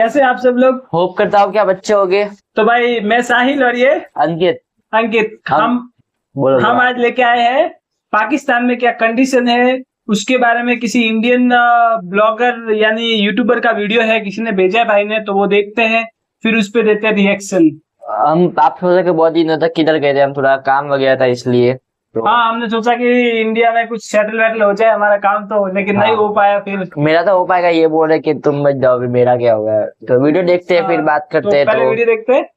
कैसे आप सब लोग? होप करता हूँ क्या बच्चे हो गए। तो भाई मैं साहिल और ये अंकित हम आज लेके आए हैं पाकिस्तान में क्या कंडीशन है उसके बारे में। किसी इंडियन ब्लॉगर यानी यूट्यूबर का वीडियो है, किसी ने भेजा है भाई ने, तो वो देखते हैं फिर उस पे देते हैं रिएक्शन। हम आप सोचा कि बहुत दिनों तक किधर गए थे, हम थोड़ा काम वगैरह था इसलिए तो हाँ, हमने सोचा कि इंडिया में कुछ सेटल वेटल हो जाए हमारा काम, तो लेकिन नहीं हो पाया। फिर मेरा तो हो पाएगा, ये बोल रहे कि तुम मत जाओ, मेरा क्या होगा। तो वीडियो देखते हैं फिर बात करते हैं। पहले वीडियो देखते हैं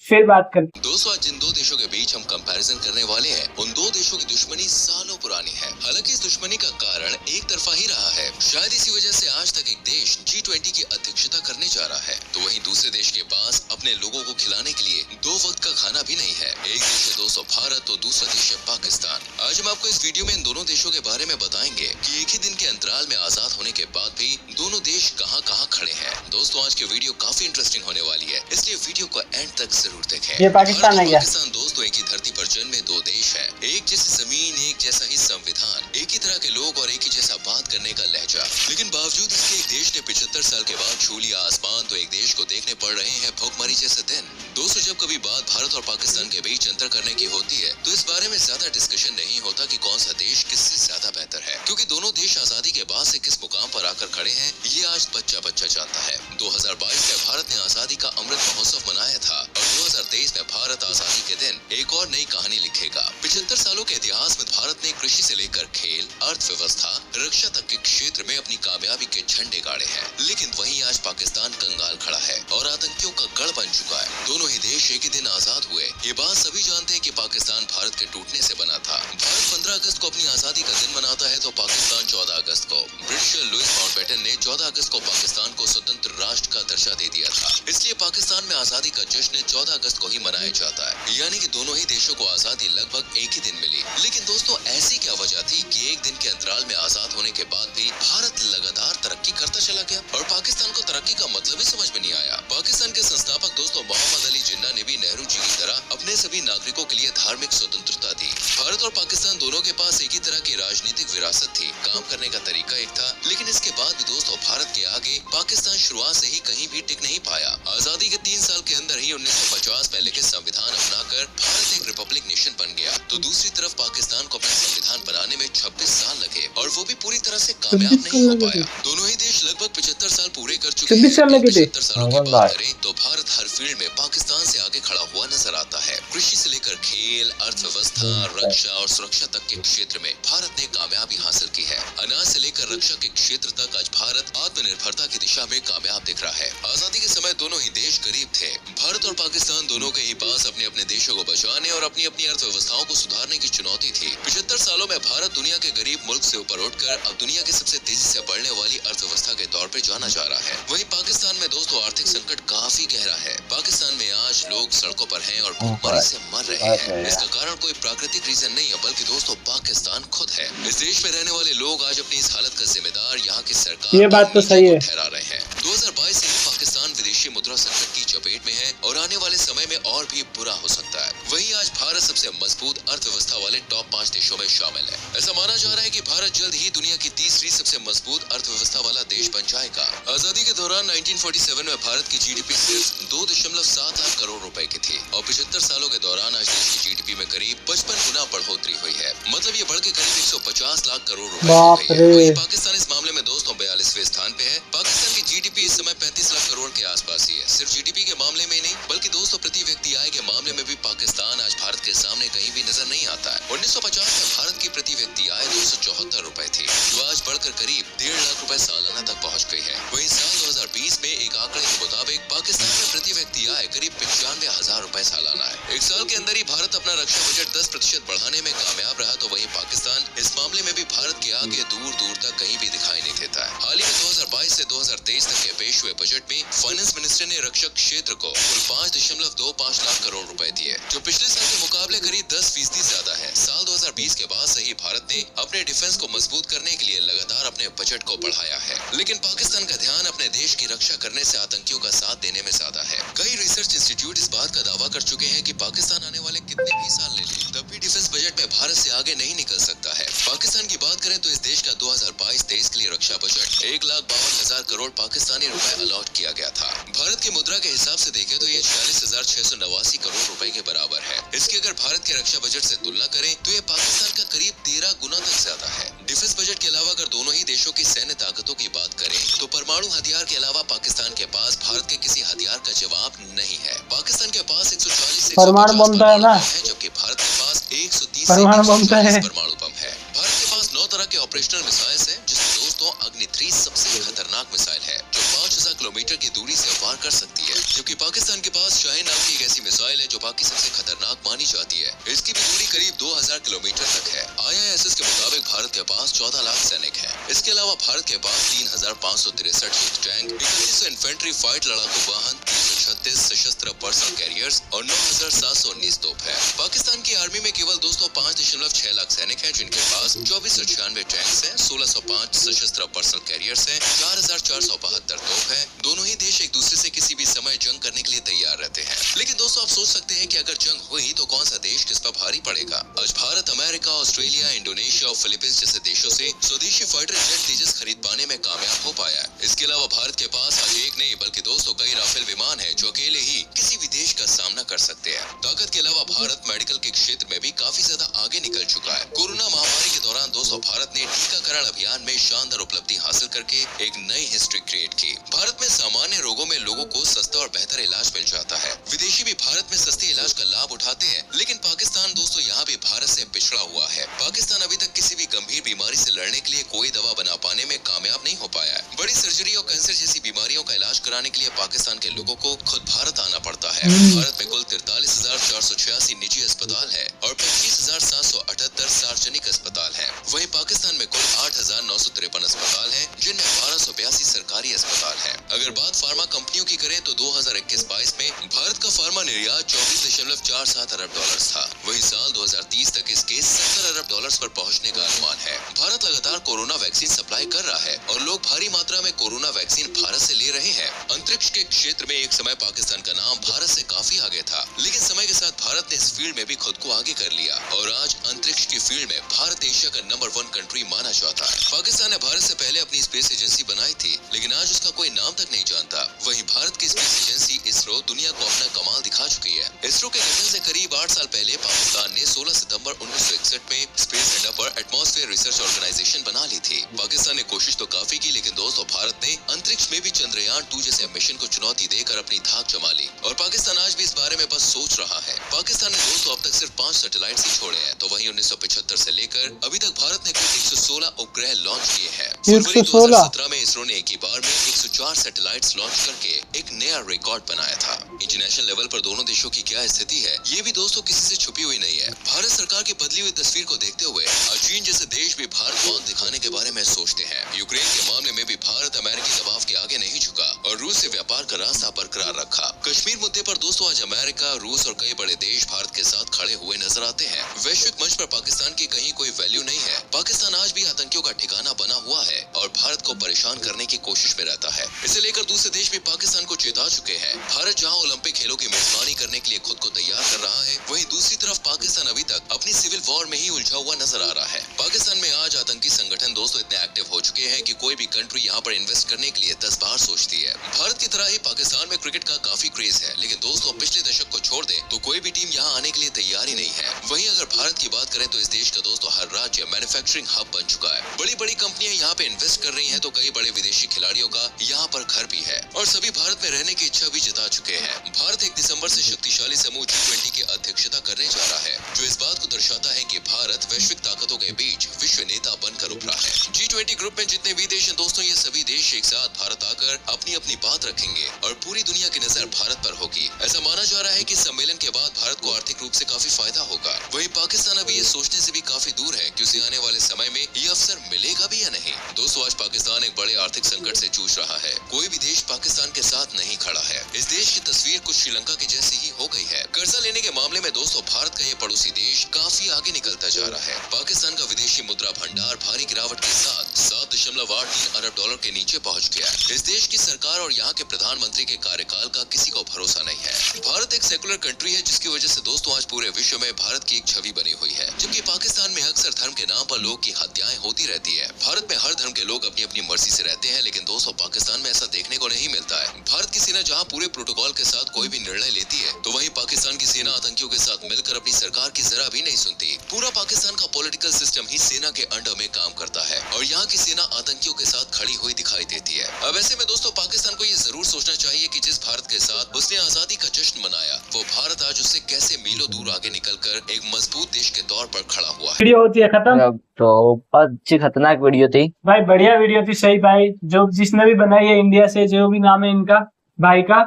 फिर बात करते हैं। दोस्तों, आज जिन दो देशों के बीच हम कंपैरिजन करने वाले हैं, उन दो देशों की दुश्मनी सालों पुरानी है। हालांकि इस दुश्मनी का कारण एक तरफा ही रहा है। शायद इसी वजह से आज तक एक देश G20 की अध्यक्षता करने जा रहा है, तो वहीं दूसरे देश के पास अपने लोगों को खिलाने के लिए 2 वक्त का खाना भी नहीं है। एक देश है 200 भारत, तो दूसरा देश है पाकिस्तान। आज हम आपको इस वीडियो में इन दोनों देशों के बारे में बताएंगे कि एक ही दिन के अंतराल में आजाद होने के बाद भी दोनों देश कहां कहां खड़े हैं। दोस्तों, आज की वीडियो काफी इंटरेस्टिंग होने वाली है, इसलिए वीडियो को एंड तक जरूर देखें। ये पाकिस्तान है क्या? पाकिस्तान दोस्तों एक ही धरती पर जन्मे 2 देश है। एक जैसी जमीन, एक जैसा ही संविधान, एक ही तरह के लोग और एक ही जैसा बात करने का लहजा। लेकिन बावजूद इसके एक देश ने 75 साल के बाद छू लिया आसमान, तो एक देश को देखने पड़ रहे हैं भूखमरी जैसे दिन। दोस्तों, जब कभी बात भारत और पाकिस्तान के बीच अंतर करने की होती है, तो इस बारे में ज्यादा डिस्कशन नहीं होता कि कौन सा देश किससे ज्यादा बेहतर है, क्योंकि दोनों देश आजादी के बाद से किस मुकाम पर आकर खड़े हैं, ये आज बच्चा बच्चा जानता है। 2022 में भारत ने आजादी का अमृत महोत्सव मनाया था और 2023 में भारत आजादी के दिन एक और नई कहानी लिखेगा। 75 सालों के इतिहास में भारत ने कृषि से लेकर खेल, अर्थव्यवस्था, रक्षा तक के क्षेत्र में अपनी कामयाबी के झंडे गाड़े हैं। लेकिन वहीं आज पाकिस्तान कंगाल खड़ा है और आतंकियों का गढ़ बन चुका है। दोनों ही देश एक ही दिन आजाद हुए। ये बात सभी जानते हैं कि पाकिस्तान भारत के टूटने से बना था। भारत 15 अगस्त को अपनी आजादी का दिन मनाता है, तो पाकिस्तान 14 अगस्त को। ब्रिटिशर लुइस माउंटबेटन ने 14 अगस्त को पाकिस्तान को स्वतंत्र राष्ट्र का दर्जा दे दिया था। इसलिए पाकिस्तान में आजादी का जश्न 14 अगस्त को ही मनाया जाता है, यानी कि दोनों ही देशों को आजादी लगभग एक ही दिन मिली। लेकिन दोस्तों, ऐसी क्या वजह थी कि एक दिन के अंतराल में आजाद होने के बाद भी भारत लगातार तरक्की करता चला गया और पाकिस्तान को तरक्की का मतलब ही समझ में नहीं आया। पाकिस्तान के संस्थापक दोस्तों मोहम्मद अली जिन्ना ने भी नेहरू जी की तरह अपने सभी नागरिकों के लिए धार्मिक स्वतंत्रता दी। भारत और पाकिस्तान दोनों के पास एक ही तरह की राजनीतिक विरासत थी, काम करने का तरीका एक था। लेकिन इसके बाद भी दोस्तों भारत के आगे पाकिस्तान शुरुआत से ही कहीं भी टिक नहीं पाया। आजादी के 3 साल के अंदर ही 1950 में लिखित संविधान अपनाकर भारत एक रिपब्लिक नेशन बन गया, तो दूसरी तरफ पाकिस्तान को अपना संविधान बनाने में 26 साल लगे और वो भी पूरी तरह से कामयाब नहीं हो पाया। दोनों ही देश लगभग 75 साल पूरे कर चुके हैं। 75 सालों की बात करें तो भारत हर फील्ड में पाकिस्तान से आगे खड़ा हुआ नजर आता है। कृषि से लेकर खेल, अर्थव्यवस्था, रक्षा और सुरक्षा तक के क्षेत्र में भारत ने कामयाबी हासिल की है। अनाज से लेकर रक्षा के क्षेत्र तक आज भारत आत्मनिर्भरता की दिशा में कामयाब दिख रहा है। आजादी के समय दोनों ही देश गरीब थे। भारत और पाकिस्तान दोनों के ही पास अपने अपने देशों को बचाने और अपनी अपनी अर्थव्यवस्थाओं को सुधारने की चुनौती थी। 75 सालों में भारत दुनिया के गरीब मुल्क से ऊपर उठकर अब दुनिया की सबसे तेजी से बढ़ने वाली अर्थव्यवस्था के तौर पे जाना जा रहा है। वहीं पाकिस्तान में दोस्तों आर्थिक संकट काफी गहरा है। पाकिस्तान में आज लोग सड़कों पर हैं और भूखमरी से मर रहे हैं। इसका कारण कोई प्राकृतिक रीजन नहीं है, बल्कि दोस्तों पाकिस्तान खुद है। इस देश में रहने वाले लोग आज अपनी इस हालत का जिम्मेदार यहाँ की सरकार ये बात तो सही है ठहरा रहे हैं। 2022 से ही पाकिस्तान विदेशी मुद्रा संकट की चपेट में है और आने वाले समय में और भी बुरा हो सकता है। वहीं आज भारत सबसे मजबूत अर्थव्यवस्था वाले टॉप 5 देशों में शामिल है। ऐसा माना जा रहा है कि भारत जल्द ही दुनिया की तीसरी सबसे मजबूत अर्थव्यवस्था वाला देश बन जाएगा। आजादी के दौरान 1947 में भारत की जीडीपी सिर्फ 2.7 लाख करोड़ रुपए की थी और 75 सालों के दौरान आज देश की जीडीपी में करीब 55 गुना बढ़ोतरी हुई है। मतलब ये बढ़ के करीब 150 लाख करोड़ रुपए हो गई है। वहीं पाकिस्तान इस मामले में दोस्तों 42वें स्थान पे है। पाकिस्तान की जीडीपी इस समय 35 लाख करोड़ के आसपास ही है। सिर्फ जीडीपी के मामले में ही नहीं, बल्कि दोस्तों प्रति व्यक्ति आय के मामले में भी पाकिस्तान आज भारत के सामने कहीं भी नजर नहीं आता है। 1950 में भारत की प्रति व्यक्ति आय 274 रुपए थी, जो आज बढ़कर करीब 1.5 लाख रुपए सालाना तक पहुंच गई है। वहीं साल 2020 में एक आंकड़े के मुताबिक पाकिस्तान में प्रति व्यक्ति आय करीब 95,000 रुपए सालाना है। एक साल के अंदर ही भारत अपना रक्षा बजट 10% बढ़ाने में कामयाब रहा, तो वहीं पाकिस्तान इस मामले में भी भारत के आगे दूर दूर तक कहीं भी दिखाई नहीं देता है। हाल ही में 2022 से 2023 तक के पेश हुए बजट में फाइनेंस मिनिस्टर ने रक्षा क्षेत्र को कुल 5.25 लाख करोड़ रुपए दिए, जो पिछले साल के मुकाबले करीब 10% ज्यादा है। साल 2020 के बाद से ही भारत ने अपने डिफेंस को मजबूत करने के लिए लगातार अपने बजट को बढ़ाया है। लेकिन पाकिस्तान का ध्यान अपने देश की रक्षा करने से आतंकियों का साथ देने में ज्यादा है। कई रिसर्च इंस्टीट्यूट इस बात का दावा कर चुके हैं कि पाकिस्तान आने वाले कितने भी साल ले ले, तब भी डिफेंस बजट में भारत से आगे नहीं निकल सकता है। पाकिस्तान की बात करें तो इस देश का 2022-23 के लिए रक्षा बजट 1,52,000 करोड़ पाकिस्तानी रुपए अलॉट किया गया था। भारत की मुद्रा के हिसाब से देखें तो ये 46,689 करोड़ रुपए के बराबर है। इसकी अगर भारत के रक्षा बजट से तुलना करें तो ये पाकिस्तान का करीब 13 गुना तक ज्यादा है। डिफेंस बजट के अलावा अगर दोनों ही देशों की सैन्य ताकतों की बात करें तो परमाणु हथियार के अलावा पाकिस्तान के पास भारत के किसी हथियार का जवाब नहीं है। पाकिस्तान के पास 140 से 150 परमाणु बम तो है ना, जबकि भारत के पास 130 परमाणु बम तो है। परमाणु बम है। भारत के पास 9 तरह के ऑपरेशनल मिसाइल हैं, जिसमें दोस्तों अग्नि 3 सबसे खतरनाक मिसाइल है जो 5000 किलोमीटर की दूरी से वार कर सकती है, जबकि पाकिस्तान के पास शाहीन नाम की एक ऐसी मिसाइल है जो बाकी सबसे खतरनाक मानी जाती है। इसकी भी दूरी करीब 2000 किलोमीटर तक है। IISS के मुताबिक भारत के पास 14 लाख सैनिक हैं। इसके अलावा भारत के पास 3563 युद्ध टैंक, 3100 इन्फेंट्री फाइट लड़ाकू वाहन, 336 सशस्त्र पर्सनल कैरियर्स और 9719 तोप है। पाकिस्तान की आर्मी में केवल दोस्तों 5.6 लाख सैनिक हैं, जिनके पास 2496 टैंक्स हैं, 1605 सशस्त्र पर्सनल कैरियर्स हैं, 4472 तोप है। दोनों ही देश एक दूसरे से किसी भी समय जंग करने के लिए तैयार रहते हैं। लेकिन दोस्तों आप सोच सकते हैं कि अगर जंग हुई तो कौन सा देश किस पर भारी पड़ेगा। आज भारत अमेरिका, ऑस्ट्रेलिया, इंडोनेशिया और फिलीपींस जैसे देशों से स्वदेशी फाइटर जेट तेजस खरीद पाने में कामयाब हो पाया है। इसके अलावा भारत के पास आज एक नहीं बल्कि दोस्तों कई राफेल विमान है जो अकेले ही किसी भी देश का सामना कर सकते हैं। ताकत के अलावा भारत मेडिकल के क्षेत्र में भी काफी ज्यादा आगे निकल चुका है। कोरोना महामारी के दौरान दोस्तों भारत ने टीकाकरण अभियान में शानदार उपलब्धि हासिल करके एक नई हिस्ट्री क्रिएट की। भारत में सामान्य रोगों में लोगों को सस्ता और बेहतर इलाज मिल जाता है। विदेशी भी भारत में सस्ते इलाज का लाभ उठाते हैं, लेकिन पाकिस्तान दोस्तों यहाँ भी भारत से पिछड़ा हुआ है। पाकिस्तान अभी तक किसी भी गंभीर बीमारी से लड़ने के लिए कोई दवा बना पाने में कामयाब नहीं हो पाया है। बड़ी सर्जरी और कैंसर जैसी बीमारियों का इलाज कराने के लिए पाकिस्तान के लोगों को खुद भारत आना पड़ता है। भारत में कुल 43,486 निजी अस्पताल है और 25,778 सार्वजनिक अस्पताल है। वहीं पाकिस्तान में कुल 8,953 अस्पताल हैं, जिनमें 1282 सरकारी अस्पताल हैं। अगर बात फार्मा कंपनियों की करें तो 2021-22 में भारत का फार्मा निर्यात 24.47 अरब डॉलर था। वहीं साल 2030 तक इसके 70 अरब डॉलर पर पहुंचने का अनुमान है। भारत लगातार कोरोना वैक्सीन सप्लाई कर रहा है और लोग भारी मात्रा में कोरोना वैक्सीन भारत से ले रहे हैं। अंतरिक्ष के क्षेत्र में एक समय पाकिस्तान का नाम भारत से काफी आगे था, लेकिन समय के साथ भारत ने इस फील्ड में भी खुद को आगे कर लिया और आज अंतरिक्ष की फील्ड में भारत एशिया का नंबर 1 कंट्री माना जाता है। पाकिस्तान ने भारत से पहले अपनी स्पेस एजेंसी बनाई थी, लेकिन आज उसका कोई नाम तक नहीं जानता। वहीं भारत की स्पेस एजेंसी इसरो दुनिया को अपना कमाल दिखा चुकी है। इसरो के गठन से करीब 8 साल पहले पाकिस्तान ने 16 सितंबर 1961 में स्पेस सेंटर पर एटमॉस्फेयर रिसर्च ऑर्गेनाइजेशन बना ली थी। पाकिस्तान ने कोशिश तो काफी की, लेकिन दोस्तों भारत ने अंतरिक्ष में भी चंद्रयान 2 जैसे मिशन को चुनौती देकर अपनी धाक जमा ली और पाकिस्तान आज भी इस बारे में बस सोच रहा है। पाकिस्तान ने दोस्तों अब तक सिर्फ 5 सैटेलाइट ही छोड़े हैं, तो वहीं 1975 से लेकर अभी तक भारत ने कुल 116 उपग्रह लॉन्च किए हैं। फरवरी 2017 में इसरो ने एक ही बार में 104 सैटेलाइट्स लॉन्च करके एक नया रिकॉर्ड बनाया था। इंटरनेशनल लेवल पर दोनों देशों की क्या स्थिति है, ये भी दोस्तों किसी से छुपी हुई नहीं है। भारत सरकार की बदली हुई तस्वीर को देखते हुए चीन जैसे देश भी भारत को आंख दिखाने के बारे में सोचते हैं। यूक्रेन के मामले में भी भारत अमेरिकी दबाव के आगे नहीं झुका और रूस से व्यापार का रास्ता बरकरार रखा। कश्मीर मुद्दे पर दोस्तों आज अमेरिका, रूस और कई बड़े देश भारत के साथ खड़े हुए नजर आते हैं। वैश्विक मंच पर पाकिस्तान की कहीं कोई वैल्यू नहीं है। पाकिस्तान आज भी आतंकियों का ठिकाना बना हुआ है और भारत को परेशान करने की कोशिश में रहता है। इसे लेकर दूसरे देश भी पाकिस्तान को चेता चुके हैं। भारत जहां ओलंपिक खेलों की मेजबानी करने के लिए खुद को तैयार कर रहा है, वहीं दूसरी तरफ पाकिस्तान अभी तक अपनी सिविल वॉर में ही उलझा हुआ नजर आ रहा है। पाकिस्तान में आज आतंकी संगठन दोस्तों इतने एक्टिव हो चुके हैं कि कोई भी कंट्री यहाँ पर इन्वेस्ट करने के लिए 10 बार सोचती है। भारत की तरह ही पाकिस्तान में क्रिकेट का काफी क्रेज है, लेकिन दोस्तों पिछले दशक को छोड़ दें तो कोई भी टीम यहाँ आने के लिए तैयार ही नहीं है। वहीं अगर भारत की बात करें तो इस देश का दोस्तों हर राज्य मैन्युफैक्चरिंग हब बन चुका है। बड़ी बड़ी कंपनियां यहाँ पे इन्वेस्ट कर रही हैं, तो कई बड़े विदेशी खिलाड़ियों का यहाँ पर घर भी है और सभी भारत में रहने की इच्छा भी जता चुके हैं। भारत 1 दिसंबर से शक्तिशाली समूह G20 की अध्यक्षता करने जा रहा है, जो इस बात को दर्शाता है कि भारत वैश्विक ताकतों के बीच विश्व नेता बनकर उभरा है। G20 ग्रुप में जितने भी देश हैं दोस्तों, ये सभी देश एक साथ भारत आकर अपनी अपनी बात रखेंगे और पूरी दुनिया की नजर भारत पर होगी। ऐसा माना जा रहा है कि सम्मेलन के बाद भारत को आर्थिक रूप से काफी फायदा होगा। वहीं पाकिस्तान अभी ये सोचने से भी काफी दूर है कि उसे आने वाले समय में ये अवसर मिलेगा भी या नहीं। दोस्तों आज पाकिस्तान एक बड़े आर्थिक संकट से जूझ रहा है। कोई भी देश पाकिस्तान के साथ नहीं खड़ा है। इस देश की तस्वीर कुछ श्रीलंका की जैसी ही हो गई है। कर्जा लेने के मामले में दोस्तों भारत का ये पड़ोसी देश काफी आगे निकलता जा रहा है। पाकिस्तान का विदेशी मुद्रा भंडार भारी गिरावट के साथ 7.83 अरब डॉलर के नीचे पहुंच गया है। इस देश की सरकार और यहाँ के प्रधानमंत्री के कार्यकाल का किसी को भरोसा नहीं है। भारत एक सेकुलर कंट्री है, जिसकी वजह से दोस्तों आज पूरे विश्व में भारत की एक छवि बनी हुई है। जबकि पाकिस्तान में अक्सर धर्म के नाम पर लोग की हत्याएं होती रहती है। भारत में हर धर्म के लोग अपनी अपनी मर्जी से रहते हैं, लेकिन दोस्तों पाकिस्तान में ऐसा देखने को नहीं मिलता है। भारत की सेना जहां पूरे प्रोटोकॉल के साथ कोई भी निर्णय लेती है, तो वहीं पाकिस्तान की सेना आतंकियों के साथ मिलकर अपनी सरकार की जरा भी नहीं सुनती। पूरा पाकिस्तान का पॉलिटिकल सिस्टम ही सेना के अंडर में काम करता है और यहाँ की सेना आतंकियों के साथ खड़ी हुई दिखाई देती है। अब ऐसे में दोस्तों पाकिस्तान को ये जरूर सोचना चाहिए कि जिस भारत के साथ उसने आजादी का जश्न मनाया, वो भारत आज उससे कैसे मीलों दूर आगे निकलकर एक मजबूत देश के तौर पर खड़ा हुआ है। वीडियो होती है खत्म। तो बहुत अच्छी खतरनाक वीडियो थी भाई बढ़िया वीडियो थी, सही भाई। जो जिसने भी बनाई है इंडिया से, जो भी नाम है इनका भाई का,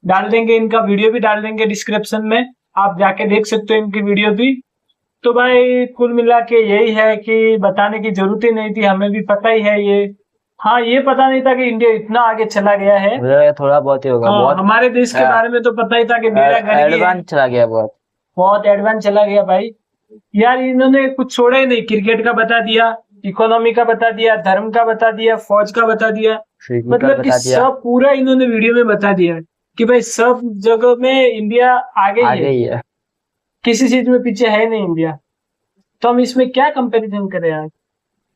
डाल देंगे, इनका वीडियो भी डाल देंगे डिस्क्रिप्शन में, आप जाके देख सकते हो इनकी वीडियो भी। तो भाई कुल मिला के यही है कि बताने की जरूरत ही नहीं थी, हमें भी पता ही है ये। हाँ, ये पता नहीं था कि इंडिया इतना आगे चला गया है। मुझे थोड़ा बहुत ही होगा। हाँ, बहुत हमारे देश के बारे में तो पता ही था कि बेड़ा गर्क है, एडवांस चला गया, बहुत एडवांस चला गया भाई। यार इन्होंने कुछ छोड़ा ही नहीं, क्रिकेट का बता दिया, इकोनॉमी का बता दिया, धर्म का बता दिया, फौज का बता दिया, मतलब कि सब पूरा इन्होंने वीडियो में बता दिया कि भाई सब जगह में इंडिया आगे ही है, किसी चीज में पीछे है नहीं इंडिया। तो हम इसमें क्या कंपैरिजन करें यार?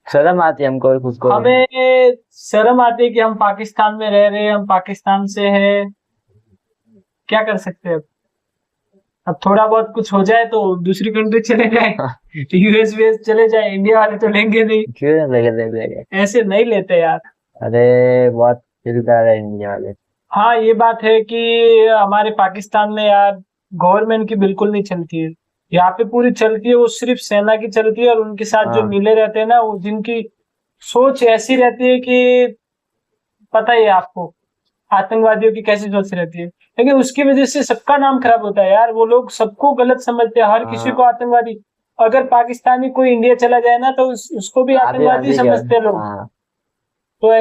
शर्म आती है हमको खुद को, हमें शर्म आती है कि हम पाकिस्तान में रह रहे हैं, हम पाकिस्तान से हैं, क्या कर सकते हैं। अब थोड़ा बहुत कुछ हो जाए तो दूसरी कंट्री चले जाए, यूएस वीएस चले जाए, इंडिया वाले तो लेंगे नहीं। क्यों लेंगे? ऐसे नहीं लेते यार। अरे बहुत दिलदार है इंडिया वाले। हाँ, ये बात है कि हमारे पाकिस्तान में यार गवर्नमेंट की बिल्कुल नहीं चलती है, यहाँ पे पूरी चलती है वो सिर्फ सेना की चलती है, और उनके साथ जो मिले रहते हैं ना, वो जिनकी सोच ऐसी रहती है कि पता ही है आपको आतंकवादियों की कैसी सोच रहती है, लेकिन उसकी वजह से सबका नाम खराब होता है यार। वो लोग सबको गलत समझते हैं, हर किसी को आतंकवादी। अगर पाकिस्तानी कोई इंडिया चला जाए ना तो उसको भी आतंकवादी समझते हैं लोग। तो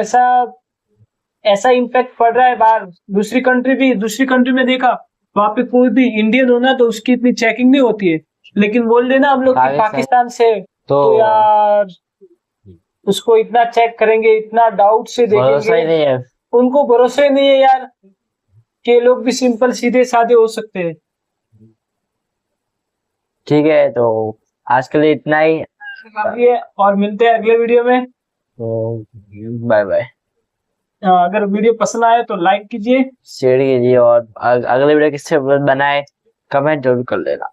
ऐसा इम्पैक्ट पड़ रहा है बाहर। दूसरी कंट्री में देखा, वहां पे कोई भी इंडियन हो ना तो उसकी इतनी चेकिंग नहीं होती है, लेकिन बोल देना हम लोग पाकिस्तान से तो यार उसको इतना चेक करेंगे, इतना डाउट से देखेंगे। उनको भरोसा ही नहीं है यार कि लोग भी सिंपल सीधे साधे हो सकते हैं। ठीक है, तो आज के लिए इतना ही, और मिलते हैं अगले वीडियो में। तो बाय बाय। अगर वीडियो पसंद आए तो लाइक कीजिए, शेयर कीजिए, और अगले वीडियो किससे बनाए कमेंट जरूर कर लेना।